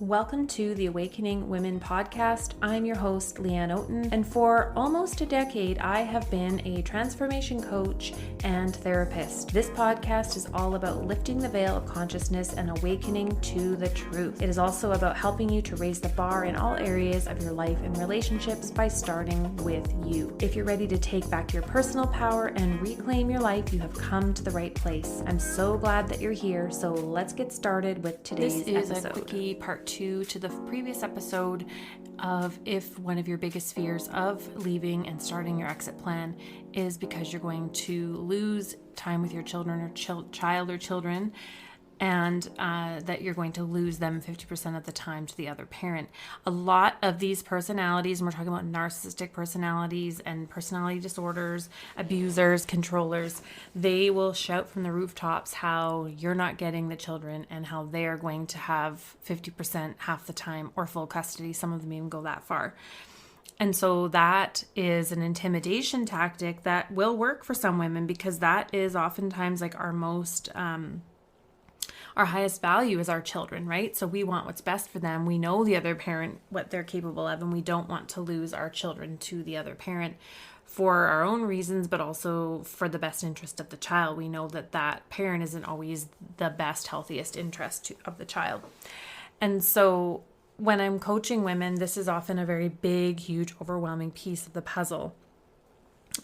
Welcome to the Awakening Women podcast. I'm your host, Leanne Oaten, and for almost a decade, I have been a transformation coach and therapist. This podcast is all about lifting the veil of consciousness and awakening to the truth. It is also about helping you to raise the bar in all areas of your life and relationships by starting with you. If you're ready to take back your personal power and reclaim your life, you have come to the right place. I'm so glad that you're here, so let's get started with today's episode. This is a quickie part 2 to the previous episode of if one of your biggest fears of leaving and starting your exit plan is because you're going to lose time with your children or child or children, and that you're going to lose them 50% of the time to the other parent. A lot of these personalities, and we're talking about narcissistic personalities and personality disorders, abusers, controllers, they will shout from the rooftops how you're not getting the children and how they're going to have 50% half the time or full custody. Some of them even go that far. And so that is an intimidation tactic that will work for some women, because that is oftentimes like our highest value is our children, right? So we want what's best for them. We know the other parent, what they're capable of, and we don't want to lose our children to the other parent for our own reasons, but also for the best interest of the child. We know that that parent isn't always the best, healthiest interest of the child. And so when I'm coaching women, this is often a very big, huge, overwhelming piece of the puzzle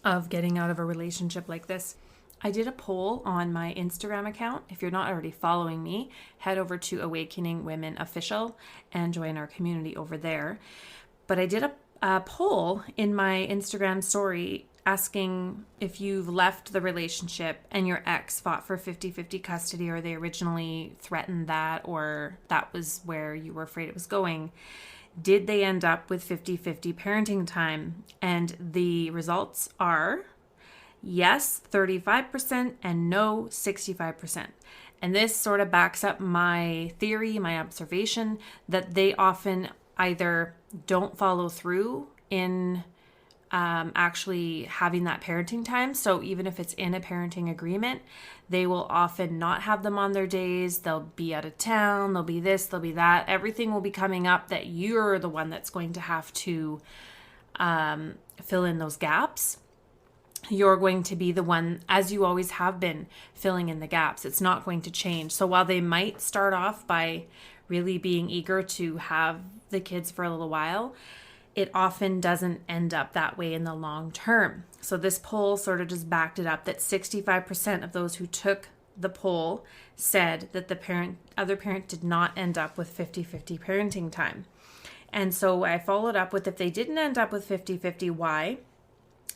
of getting out of a relationship like this. I did a poll on my Instagram account. If you're not already following me, head over to Awakening Women Official and join our community over there. But I did a poll in my Instagram story asking if you've left the relationship and your ex fought for 50-50 custody, or they originally threatened that, or that was where you were afraid it was going. Did they end up with 50-50 parenting time? And the results are yes, 35%, and no, 65%. And this sort of backs up my theory, my observation, that they often either don't follow through in actually having that parenting time. So even if it's in a parenting agreement, they will often not have them on their days. They'll be out of town, they'll be this, they'll be that. Everything will be coming up that you're the one that's going to have to fill in those gaps. You're going to be the one, as you always have been, filling in the gaps. It's not going to change. So while they might start off by really being eager to have the kids for a little while, it often doesn't end up that way in the long term. So this poll sort of just backed it up, that 65% of those who took the poll said that the other parent did not end up with 50-50 parenting time. And so I followed up with, if they didn't end up with 50-50, why?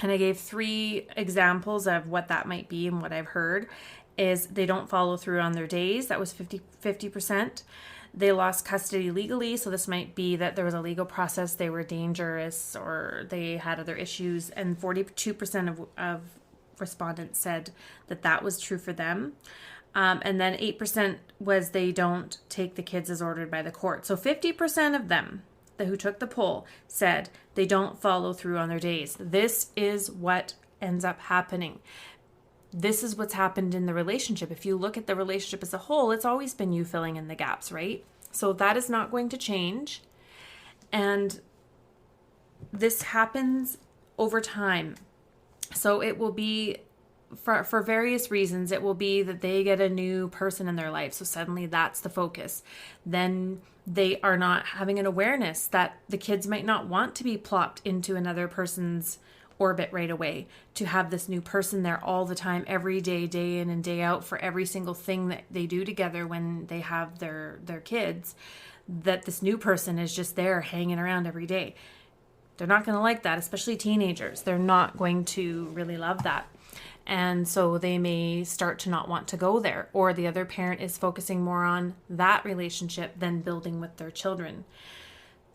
And I gave 3 examples of what that might be. And what I've heard is they don't follow through on their days. That was 50%. They lost custody legally. So this might be that there was a legal process, they were dangerous, or they had other issues. And 42% of respondents said that that was true for them. And then 8% was they don't take the kids as ordered by the court. So 50% of them who took the poll said they don't follow through on their days. This is what ends up happening. This is what's happened in the relationship. If you look at the relationship as a whole, it's always been you filling in the gaps, right? So that is not going to change. And this happens over time. So it will be, for various reasons, it will be that they get a new person in their life. So suddenly that's the focus. Then they are not having an awareness that the kids might not want to be plopped into another person's orbit right away, to have this new person there all the time, every day, day in and day out, for every single thing that they do together when they have their kids, that this new person is just there hanging around every day. They're not going to like that, especially teenagers. They're not going to really love that. And so they may start to not want to go there, or the other parent is focusing more on that relationship than building with their children.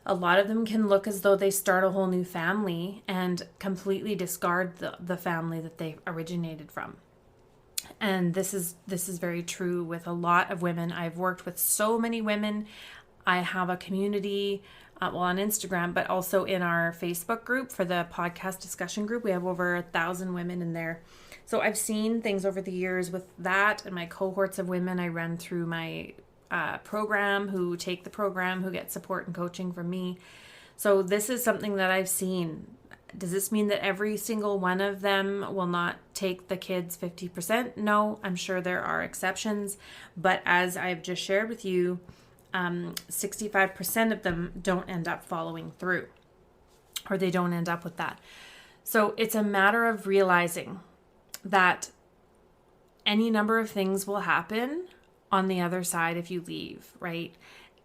A lot of them can look as though they start a whole new family and completely discard the family that they originated from. And this is very true with a lot of women. I've worked with so many women. I have a community on Instagram, but also in our Facebook group for the podcast discussion group. We have over 1,000 women in there. So I've seen things over the years with that and my cohorts of women I run through my program, who take the program, who get support and coaching from me. So this is something that I've seen. Does this mean that every single one of them will not take the kids 50%? No, I'm sure there are exceptions. But as I've just shared with you, 65% of them don't end up following through, or they don't end up with that. So it's a matter of realizing that any number of things will happen on the other side if you leave, right?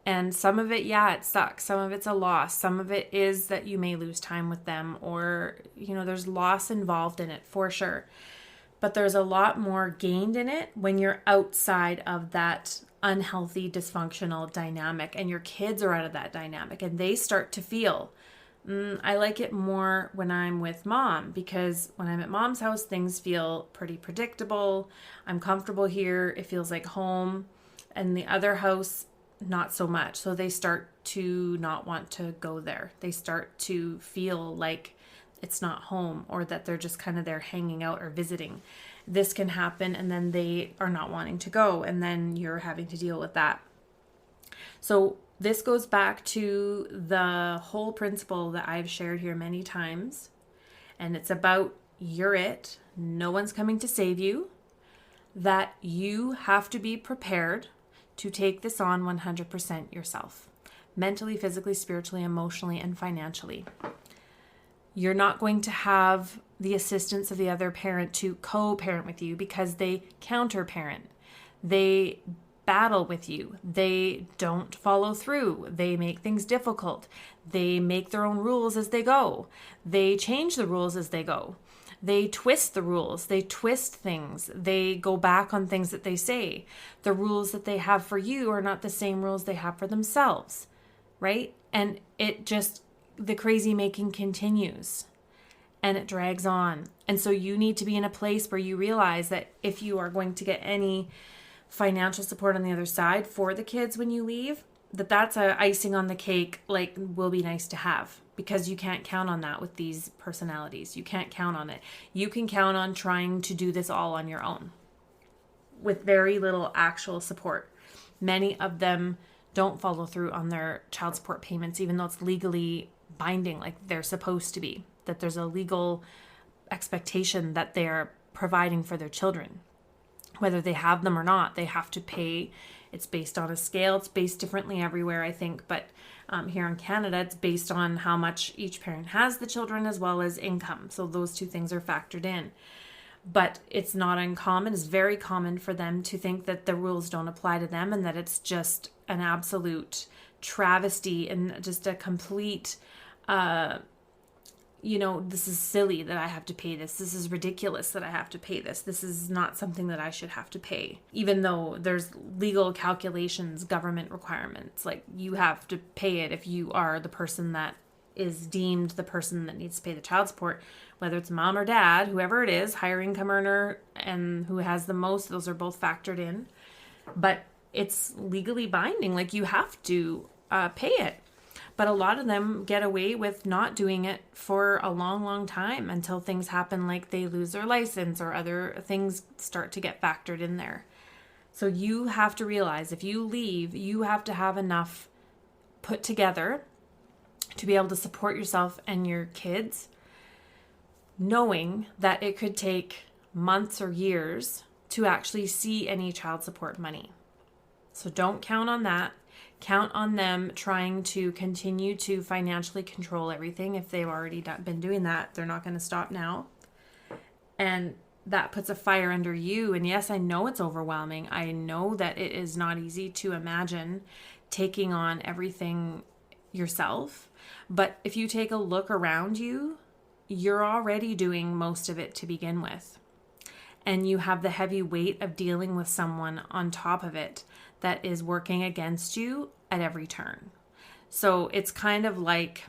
And some of it, yeah, it sucks. Some of it's a loss. Some of it is that you may lose time with them, or, there's loss involved in it for sure. But there's a lot more gained in it when you're outside of that unhealthy, dysfunctional dynamic, and your kids are out of that dynamic, and they start to feel, I like it more when I'm with mom, because when I'm at mom's house, things feel pretty predictable. I'm comfortable here. It feels like home. And the other house, not so much. So they start to not want to go there. They start to feel like it's not home, or that they're just kind of there hanging out or visiting. This can happen, and then they are not wanting to go, and then you're having to deal with that. So this goes back to the whole principle that I've shared here many times, and it's about you're it. No one's coming to save you. That you have to be prepared to take this on 100% yourself, mentally, physically, spiritually, emotionally, and financially. You're not going to have the assistance of the other parent to co-parent with you, because they counter-parent. They battle with you. They don't follow through. They make things difficult. They make their own rules as they go. They change the rules as they go. They twist the rules. They twist things. They go back on things that they say. The rules that they have for you are not the same rules they have for themselves, right? And the crazy making continues, and it drags on. And so you need to be in a place where you realize that if you are going to get any financial support on the other side for the kids when you leave, that's a icing on the cake, like, will be nice to have, because you can't count on that with these personalities. You can't count on it. You can count on trying to do this all on your own with very little actual support. Many of them don't follow through on their child support payments, even though it's legally binding, like they're supposed to be, that there's a legal expectation that they're providing for their children. Whether they have them or not, they have to pay. It's based on a scale. It's based differently everywhere, I think. But here in Canada, it's based on how much each parent has the children, as well as income. So those two things are factored in. But it's not uncommon. It's very common for them to think that the rules don't apply to them, and that it's just an absolute travesty and just a complete, this is silly that I have to pay this. This is ridiculous that I have to pay this. This is not something that I should have to pay. Even though there's legal calculations, government requirements, like you have to pay it if you are the person that is deemed the person that needs to pay the child support, whether it's mom or dad, whoever it is, higher income earner, and who has the most, those are both factored in. But it's legally binding, like you have to pay it. But a lot of them get away with not doing it for a long, long time, until things happen, like they lose their license or other things start to get factored in there. So you have to realize, if you leave, you have to have enough put together to be able to support yourself and your kids, knowing that it could take months or years to actually see any child support money. So don't count on that. Count on them trying to continue to financially control everything. If they've already been doing that, they're not going to stop now. And that puts a fire under you. And yes, I know it's overwhelming. I know that it is not easy to imagine taking on everything yourself. But if you take a look around you, you're already doing most of it to begin with. And you have the heavy weight of dealing with someone on top of it that is working against you at every turn. So it's kind of like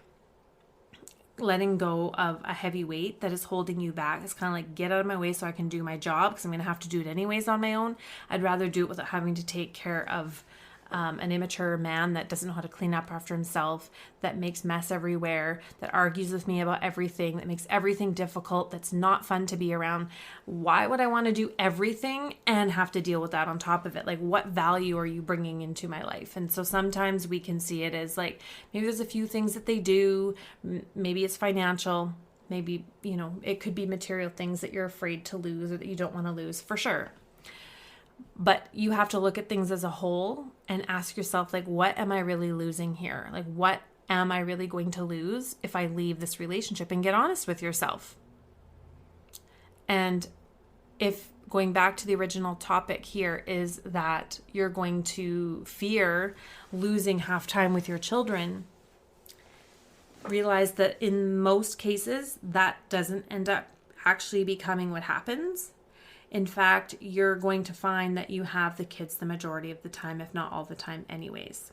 letting go of a heavy weight that is holding you back. It's kind of like, get out of my way so I can do my job, because I'm going to have to do it anyways on my own. I'd rather do it without having to take care of an immature man that doesn't know how to clean up after himself, that makes mess everywhere, that argues with me about everything, that makes everything difficult, that's not fun to be around. Why would I want to do everything and have to deal with that on top of it? Like, what value are you bringing into my life? And so sometimes we can see it as like, maybe there's a few things that they do, maybe it's financial, maybe, it could be material things that you're afraid to lose or that you don't want to lose, for sure. But you have to look at things as a whole and ask yourself, like, what am I really losing here? Like, what am I really going to lose if I leave this relationship? And get honest with yourself. And if going back to the original topic here is that you're going to fear losing half time with your children, realize that in most cases, that doesn't end up actually becoming what happens. In fact, you're going to find that you have the kids the majority of the time, if not all the time anyways.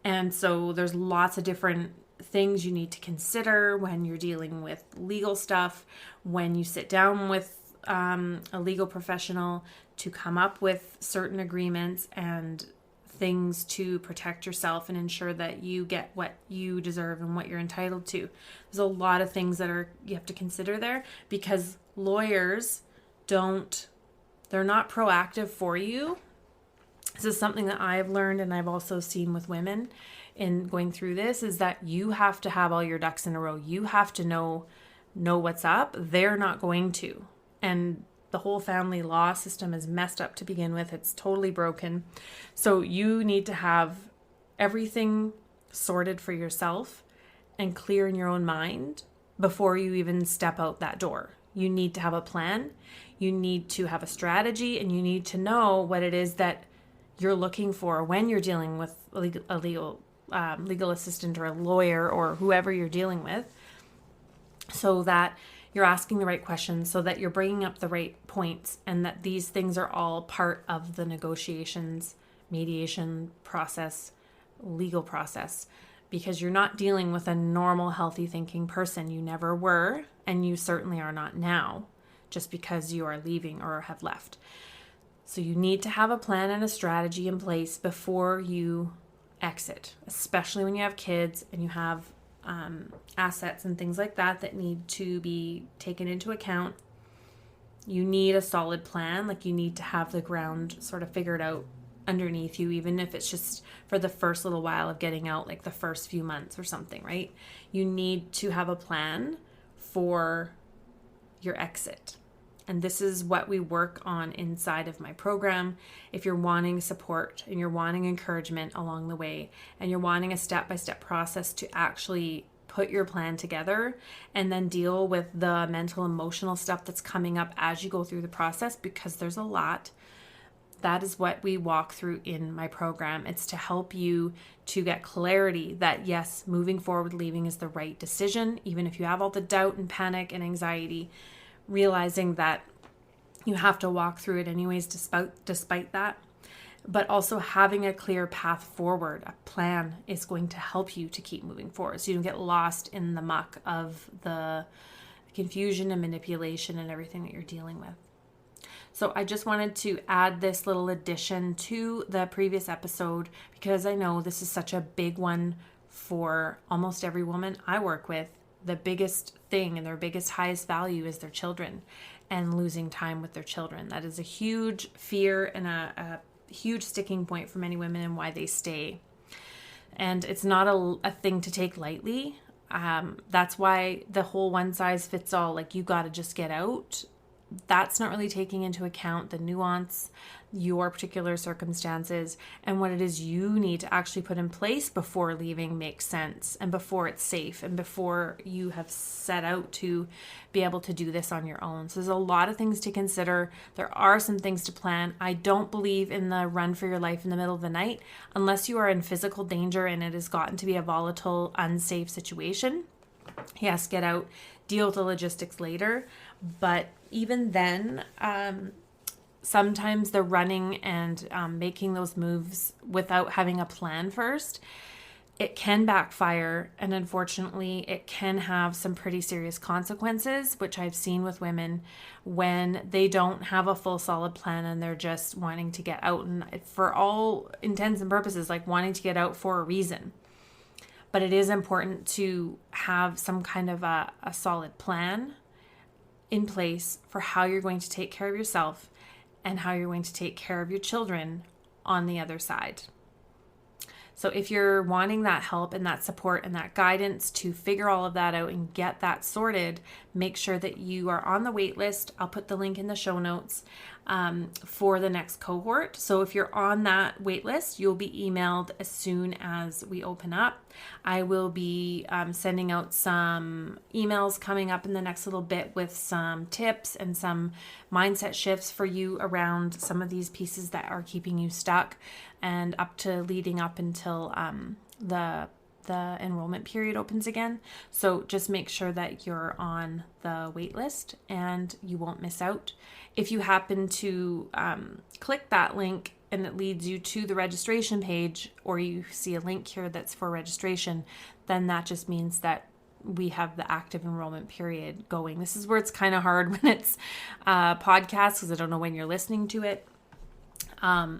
And so there's lots of different things you need to consider when you're dealing with legal stuff, when you sit down with a legal professional to come up with certain agreements and things to protect yourself and ensure that you get what you deserve and what you're entitled to. There's a lot of things that you have to consider there, because lawyers they're not proactive for you. This is something that I've learned, and I've also seen with women in going through this, is that you have to have all your ducks in a row. You have to know what's up. They're not going to. And the whole family law system is messed up to begin with. It's totally broken. So you need to have everything sorted for yourself and clear in your own mind before you even step out that door. You need to have a plan. You need to have a strategy, and you need to know what it is that you're looking for when you're dealing with a legal assistant or a lawyer or whoever you're dealing with, so that you're asking the right questions, so that you're bringing up the right points, and that these things are all part of the negotiations, mediation process, legal process, because you're not dealing with a normal, healthy thinking person. You never were, and you certainly are not now, just because you are leaving or have left. So you need to have a plan and a strategy in place before you exit, especially when you have kids and you have assets and things like that need to be taken into account. You need a solid plan. Like, you need to have the ground sort of figured out underneath you, even if it's just for the first little while of getting out, like the first few months or something, right? You need to have a plan for your exit. And this is what we work on inside of my program. If you're wanting support and you're wanting encouragement along the way, and you're wanting a step-by-step process to actually put your plan together and then deal with the mental, emotional stuff that's coming up as you go through the process, because there's a lot, that is what we walk through in my program. It's to help you to get clarity that, yes, moving forward, leaving is the right decision, even if you have all the doubt and panic and anxiety. Realizing that you have to walk through it anyways despite that, but also having a clear path forward. A plan is going to help you to keep moving forward, so you don't get lost in the muck of the confusion and manipulation and everything that you're dealing with. So I just wanted to add this little addition to the previous episode, because I know this is such a big one for almost every woman I work with. The biggest thing and their biggest, highest value is their children, and losing time with their children. That is a huge fear and a huge sticking point for many women, and why they stay. And it's not a thing to take lightly. That's why the whole one size fits all, like, you got to just get out, that's not really taking into account the nuance, your particular circumstances, and what it is you need to actually put in place before leaving makes sense, and before it's safe, and before you have set out to be able to do this on your own. So there's a lot of things to consider. There are some things to plan. I don't believe in the run for your life in the middle of the night unless you are in physical danger and it has gotten to be a volatile, unsafe situation. Yes, get out, deal with the logistics later. But even then, sometimes the running and making those moves without having a plan first it can backfire, and unfortunately it can have some pretty serious consequences, which I've seen with women when they don't have a full solid plan and they're just wanting to get out, and for all intents and purposes, like wanting to get out for a reason. But it is important to have some kind of a solid plan in place for how you're going to take care of yourself and how you're going to take care of your children on the other side. So if you're wanting that help and that support and that guidance to figure all of that out and get that sorted, make sure that you are on the wait list. I'll put the link in the show notes for the next cohort. So if you're on that wait list, you'll be emailed as soon as we open up. I will be sending out some emails coming up in the next little bit with some tips and some mindset shifts for you around some of these pieces that are keeping you stuck, and up to leading up until the enrollment period opens again. So just make sure that you're on the wait list and you won't miss out. If you happen to click that link and it leads you to the registration page, or you see a link here that's for registration, then that just means that we have the active enrollment period going. This is where it's kind of hard when it's podcasts, because I don't know when you're listening to it.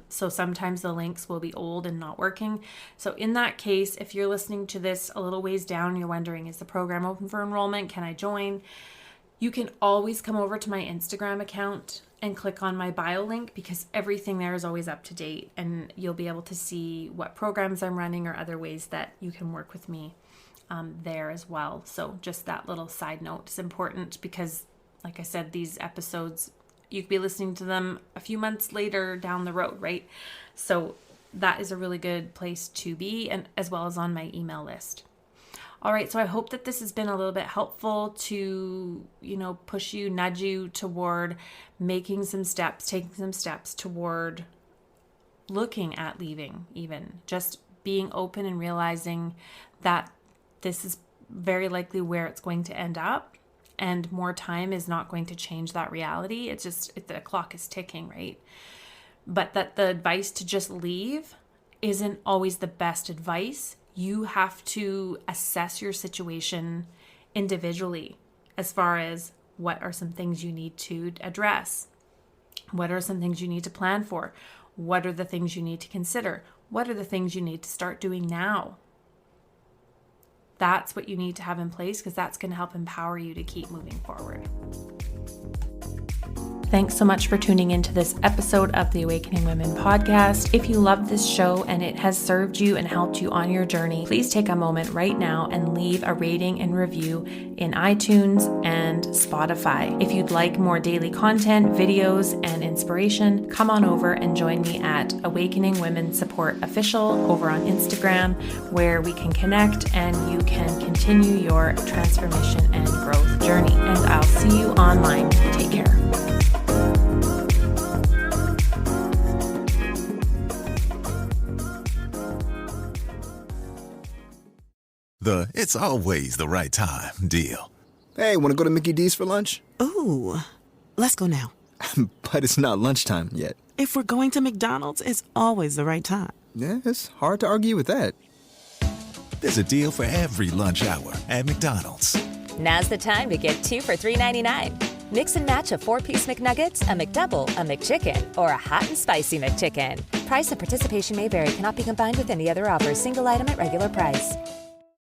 So sometimes the links will be old and not working. So in that case, if you're listening to this a little ways down, you're wondering, is the program open for enrollment? Can I join? You can always come over to my Instagram account and click on my bio link, because everything there is always up to date, and you'll be able to see what programs I'm running or other ways that you can work with me there as well. So just that little side note is important, because like I said, these episodes, you could be listening to them a few months later down the road, right? So that is a really good place to be, and as well as on my email list. All right, so I hope that this has been a little bit helpful to, push you, nudge you toward making some steps, taking some steps toward looking at leaving, even just being open and realizing that this is very likely where it's going to end up, and more time is not going to change that reality. It's just, the clock is ticking, right? But that the advice to just leave isn't always the best advice. You have to assess your situation individually, as far as what are some things you need to address? What are some things you need to plan for? What are the things you need to consider? What are the things you need to start doing now? That's what you need to have in place, because that's going to help empower you to keep moving forward. Thanks so much for tuning into this episode of the Awakening Women podcast. If you love this show and it has served you and helped you on your journey, please take a moment right now and leave a rating and review in iTunes and Spotify. If you'd like more daily content, videos, and inspiration, come on over and join me at Awakening Women Support Official over on Instagram, where we can connect and you can continue your transformation and growth journey. And I'll see you online. Take care. It's always the right time deal. Hey, want to go to Mickey D's for lunch? Ooh, let's go now. But it's not lunchtime yet. If we're going to McDonald's, it's always the right time. Yeah, it's hard to argue with that. There's a deal for every lunch hour at McDonald's. Now's the time to get 2 for $3.99. Mix and match a 4-piece McNuggets, a McDouble, a McChicken, or a hot and spicy McChicken. Price and participation may vary. Cannot be combined with any other offer. Single item at regular price.